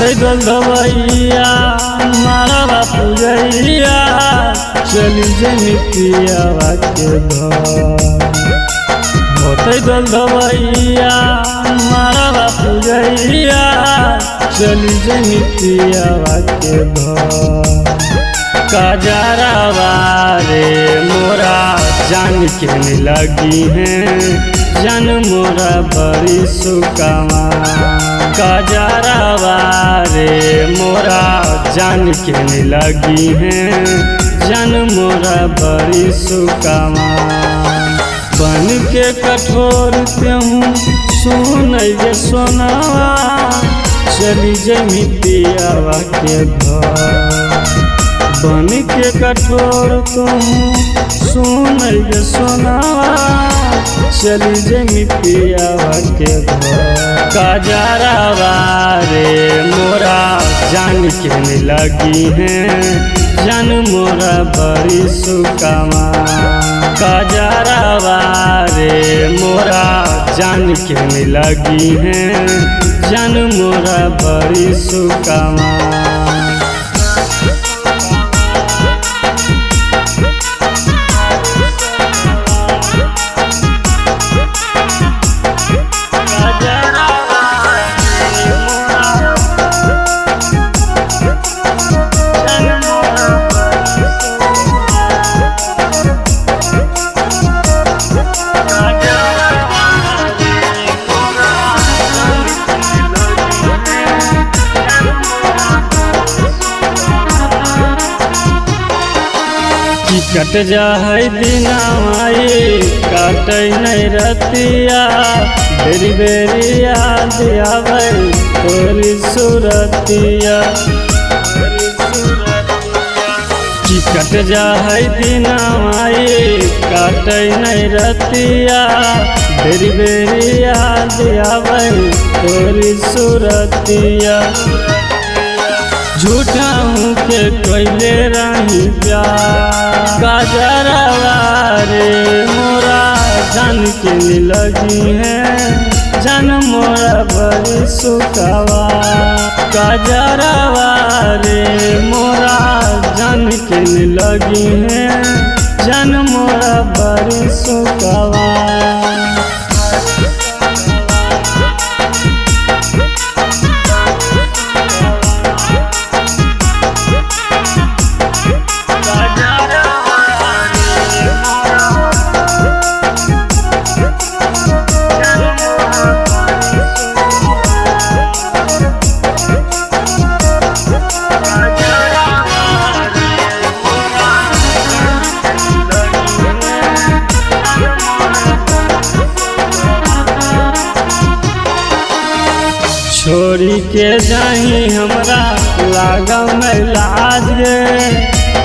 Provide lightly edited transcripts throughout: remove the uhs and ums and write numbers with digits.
होते गल दवैया मारा बापू जैया चली जमी पियावा के घर होते गल दवैया मारा बापू जैया चली जमी पियावा के घर काजरावा रे मोरा जान के लगी है जान मोरा बड़ी सुकामा काजरावा रे मोरा जान के लगी है जान मोरा बड़ी सुकामा बन के कठोर हूँ सुन सोनावा चली जमी पियावा के घर बन के कठोर तुम सुन सोनावा चली जमी पियावा के घर काजरावा रे मोरा जान के लगी है जान मोरा बड़ी सुकामा काजरावा रे मोरा जान के लगी है जान मोरा बड़ी सुकामा कट जा है दिनामाई काट नहीं रतिया बेरी बेरी याद आवे तोरी सूरतिया कट जा है दिनामाई काट नहीं रतिया बेरी बेरी याद आवे तोरी सूरतिया झूठा हूँ के कोयले रही प्यार काजरावा रे मोरा जान के लगी है जान मोरा बड़ी सुकावा काजरावा रे मोरा जान के लगी है जान मोरा बड़ी सुकावा छोड़ी के जाही हमरा लागा में लाज गे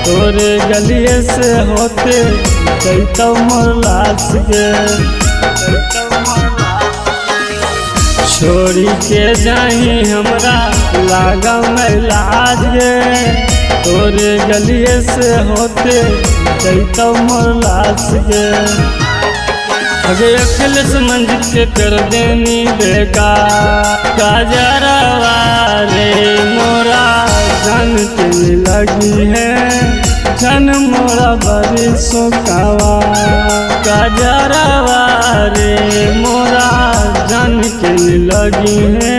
तोरे गलिए से होते कैतो मोर लाश गे छोड़ी के जाही हमरा लागा में लाज गे तोरे गलिए से होते कैतो मोर लाश गे अगे अखिलेश मंजिल के कर देनी बेकार काजरावा रे मोरा जान के लगी है जान मोरा बड़ी सुकावा काजरावा रे मोरा जान के लगी है